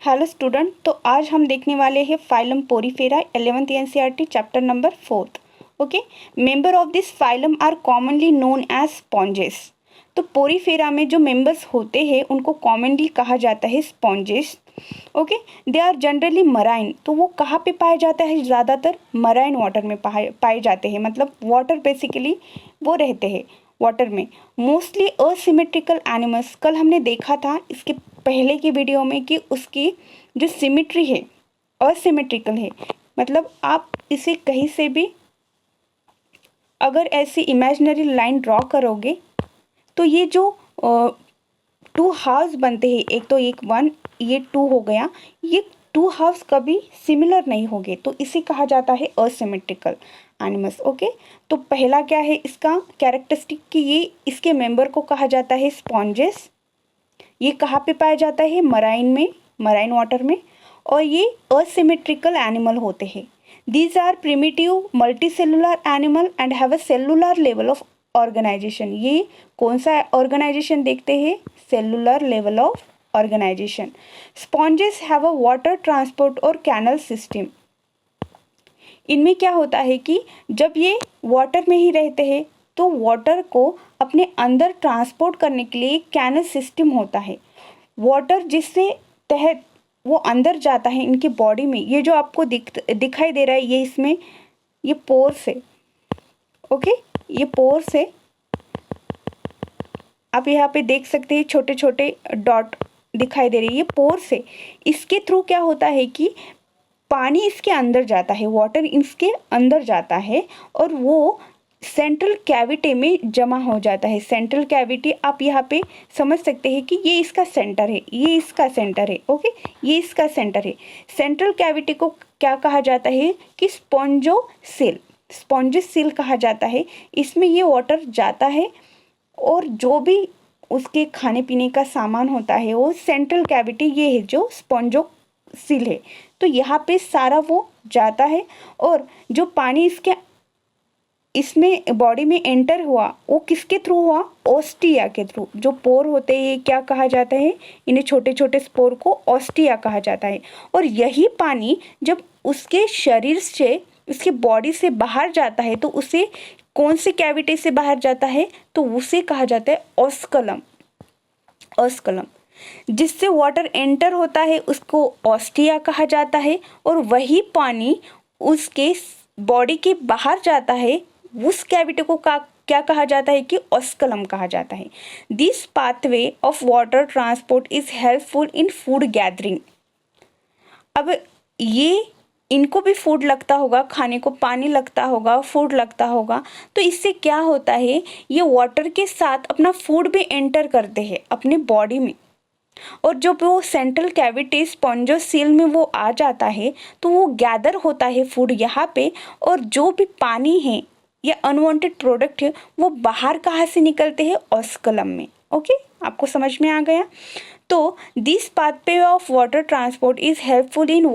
Hello student, तो आज हम देखने वाले हैं phylum Porifera 11th NCERT chapter number 4। Okay, member of this phylum are commonly known as sponges. तो पोरीफेरा में जो मेंबर्स होते हैं उनको कॉमनली कहा जाता है sponges. Okay, they are generally marine. तो वो कहाँ पे पाया जाता है? ज़्यादातर मराइन वाटर में पाए जाते हैं, मतलब वाटर बेसिकली वो रहते हैं वाटर में। मोस्टली असिमेट्रिकल एनिमल्स, कल हमने देखा था इसके पहले की वीडियो में कि उसकी जो सिमेट्री है असिमेट्रिकल है, मतलब आप इसे कहीं से भी अगर ऐसी इमेजिनरी लाइन ड्रॉ करोगे तो ये जो टू हाफ्स बनते हैं, एक तो एक वन, ये टू हो गया, ये टू हाफ्स कभी सिमिलर नहीं होंगे, तो इसे कहा जाता है असिमेट्रिकल एनिमल्स। ओके, तो पहला क्या है इसका कैरेक्टरिस्टिक कि ये इसके मेंबर को कहा जाता है स्पॉन्जेस। ये कहाँ पे पाया जाता है? मराइन में, मराइन वाटर में, और ये असिमेट्रिकल एनिमल होते हैं। These are primitive multicellular animal and have a cellular level of organisation. ये कौन सा ऑर्गेनाइजेशन देखते हैं? Cellular level of organisation. Sponges have a water transport or canal system. इनमें क्या होता है कि जब ये वाटर में ही रहते हैं तो वाटर को अपने अंदर ट्रांसपोर्ट करने के लिए कैनल सिस्टम होता है। वाटर जिससे तहत वो अंदर जाता है इनकी बॉडी में। ये जो आपको दिखाई दे रहा है, ये इसमें ये पोर्स है। ओके, ये पोर्स है, आप यहाँ पे देख सकते हैं छोटे छोटे डॉट दिखाई दे रही है, ये पोर्स है। इसके थ्रू क्या होता है कि पानी इसके अंदर जाता है, वाटर इसके अंदर जाता है और वो सेंट्रल कैविटी में जमा हो जाता है। सेंट्रल कैविटी आप यहाँ पे समझ सकते हैं कि ये इसका सेंटर है, ये इसका सेंटर है। ओके, ये इसका सेंटर है। सेंट्रल कैविटी को क्या कहा जाता है कि स्पॉन्जोसेल, स्पॉन्जोसेल कहा जाता है। इसमें ये वाटर जाता है और जो भी उसके खाने पीने का सामान होता है वो सेंट्रल कैविटी, ये है जो स्पॉन्जोसेल है। तो यहाँ पे सारा वो जाता है और जो पानी इसमें बॉडी में एंटर हुआ वो किसके थ्रू हुआ? ऑस्टिया के थ्रू। जो पोर होते हैं क्या कहा जाता है? इन्हें छोटे छोटे स्पोर को ऑस्टिया कहा जाता है। और यही पानी जब उसके शरीर से, उसके बॉडी से बाहर जाता है तो उसे कौन से कैविटी से बाहर जाता है? तो उसे कहा जाता है ऑस्कलम। ऑस्कलम जिससे वाटर एंटर होता है उसको ऑस्टिया कहा जाता है, और वही पानी उसके बॉडी के बाहर जाता है, उस कैविटी को क्या कहा जाता है कि ऑस्कलम कहा जाता है। This pathway of water transport is helpful in food gathering. अब ये इनको भी फूड लगता होगा, खाने को पानी लगता होगा, फूड लगता होगा, तो इससे क्या होता है ये वाटर के साथ अपना फूड भी एंटर करते हैं अपने बॉडी में, और जब वो सेंट्रल कैविटी स्पॉन्जोसेल में वो आ जाता है तो वो गैदर होता है फूड यहाँ पे, और जो भी पानी है या अनवांटेड प्रोडक्ट है वो बाहर कहाँ से निकलते हैं? ऑस्कलम में। ओके, आपको समझ में आ गया? तो this pathway of water transport is helpful in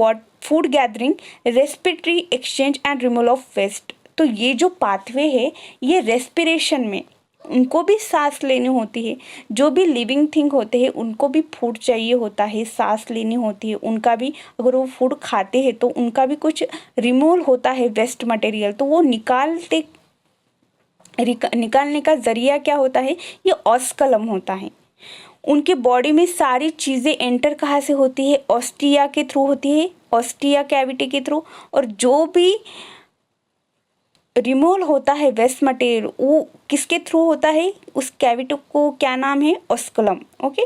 food gathering, respiratory exchange and removal of waste. तो ये जो पाथवे है ये रेस्पिरेशन में, उनको भी सांस लेनी होती है, जो भी लिविंग थिंग होते हैं उनको भी फूड चाहिए होता है, सांस लेनी होती है, उनका भी अगर वो फूड खाते हैं तो उनका भी कुछ रिमूवल होता है वेस्ट मटेरियल, तो वो निकालने का जरिया क्या होता है? ये ऑस्कलम होता है। उनके बॉडी में सारी चीज़ें एंटर कहाँ से होती है? ऑस्टिया के थ्रू होती है, ऑस्टिया कैविटी के थ्रू, और जो भी रिमूवल होता है वेस्ट मटेरियल वो किसके थ्रू होता है? उस कैविटी को क्या नाम है? ऑस्कलम। ओके,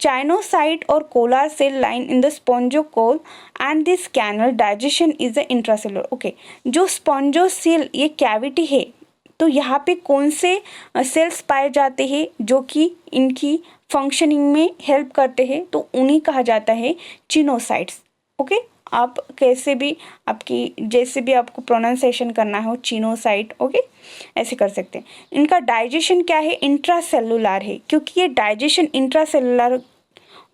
चाइनोसाइट और collar cell line in the spongocoel and this canal digestion is the intracellular. Okay, जो स्पॉन्जोसेल ये कैविटी है तो यहाँ पे कौन से सेल्स पाए जाते हैं जो कि इनकी फंक्शनिंग में हेल्प करते हैं? तो उन्हें कहा जाता है चिनोसाइट्स। ओके, आप कैसे भी आपकी जैसे भी आपको प्रोनाउंसिएशन करना हो, चिनोसाइट, ओके, ऐसे कर सकते हैं। इनका डाइजेशन क्या है? इंट्रासेलुलर है, क्योंकि ये डाइजेशन इंट्रासेलुलर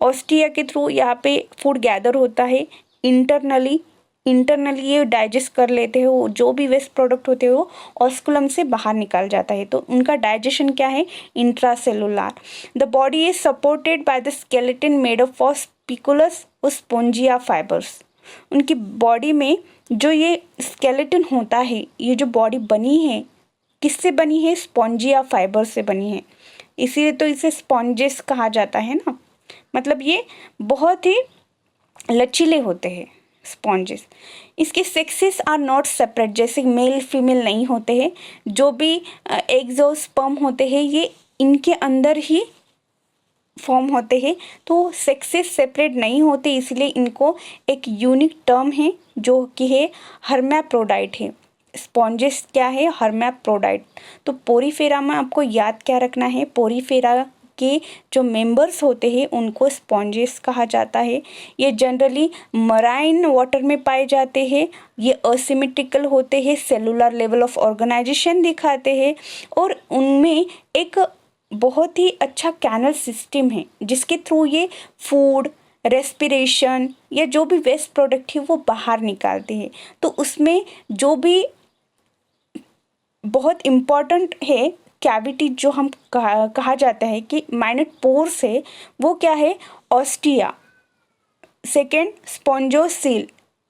ऑस्टिया के थ्रू यहाँ पे फूड गैदर होता है इंटरनली इंटरनली ये डाइजेस्ट कर लेते हैं, वो जो भी वेस्ट प्रोडक्ट होते हैं वो ऑस्कुलम से बाहर निकल जाता है। तो उनका डाइजेशन क्या है, intracellular. The body is supported by the skeleton made up of spicules और स्पोंजिया फाइबर्स। उनकी बॉडी में जो ये स्केलेटन होता है, ये जो बॉडी बनी है किससे बनी है, स्पॉन्जिया फाइबर से बनी है, इसीलिए तो इसे स्पॉन्जेस कहा जाता है ना। मतलब ये बहुत ही लचीले होते हैं स्पॉन्जेस। इसके सेक्सेस आर नॉट सेपरेट, जैसे मेल फीमेल नहीं होते हैं। जो भी एग्स और स्पर्म होते हैं ये इनके अंदर ही फॉर्म होते हैं, तो सेक्सेस सेपरेट नहीं होते, इसलिए इनको एक यूनिक टर्म है जो कि है हर्मैफ्रोडाइट है। स्पॉन्जेस क्या है, हर्मैफ्रोडाइट। तो पोरीफेरा में आपको याद क्या रखना है, पोरीफेरा के जो मेंबर्स होते हैं उनको स्पॉन्जेस कहा जाता है। ये जनरली मराइन वाटर में पाए जाते हैं। ये असिमेट्रिकल होते हैं, सेलुलर लेवल ऑफ ऑर्गेनाइजेशन दिखाते हैं और उनमें एक बहुत ही अच्छा कैनल सिस्टम है जिसके थ्रू ये फूड, रेस्पिरेशन या जो भी वेस्ट प्रोडक्ट है वो बाहर निकालते हैं। तो उसमें जो भी बहुत इम्पॉर्टेंट है कैविटी जो हम कहा जाता है कि माइनर पोर्स है, वो क्या है, ऑस्टिया, सेकेंड स्पॉन्जोसील,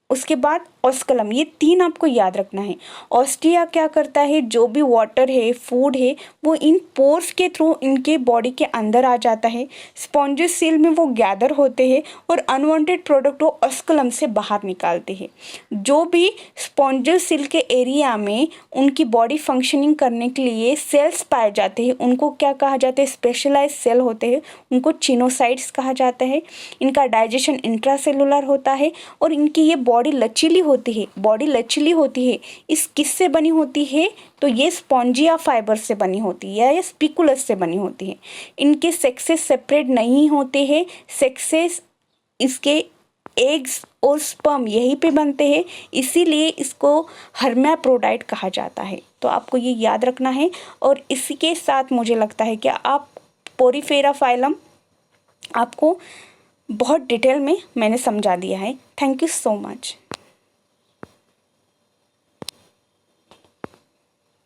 उसके बाद ऑस्कलम। ये तीन आपको याद रखना है। ऑस्टिया क्या करता है, जो भी वाटर है, फूड है, वो इन पोर्स के थ्रू इनके बॉडी के अंदर आ जाता है। स्पॉन्जोसील में वो गैदर होते हैं और अनवांटेड प्रोडक्ट वो ऑस्कलम से बाहर निकालते हैं। जो भी स्पॉन्जोसील के एरिया में उनकी बॉडी फंक्शनिंग करने के लिए सेल्स पाए जाते हैं, उनको क्या कहा जाता है, स्पेशलाइज सेल होते हैं, उनको चिनोसाइट्स कहा जाता है। इनका डाइजेशन इंट्रासेलुलर होता है और इनकी ये बॉडी लचीली होती है। बॉडी लचीली होती है, इस किससे बनी होती है, तो ये स्पॉन्जिया फाइबर से बनी होती है या स्पिकुलस से बनी होती है। इनके सेक्सेस सेपरेट नहीं होते हैं, सेक्सेस इसके एग्स और स्पर्म यहीं पे बनते हैं, इसीलिए इसको हर्मैफ्रोडाइट कहा जाता है। तो आपको ये याद रखना है और इसी के साथ मुझे लगता है कि आप पोरीफेरा फाइलम आपको बहुत डिटेल में मैंने समझा दिया है। Thank you so much.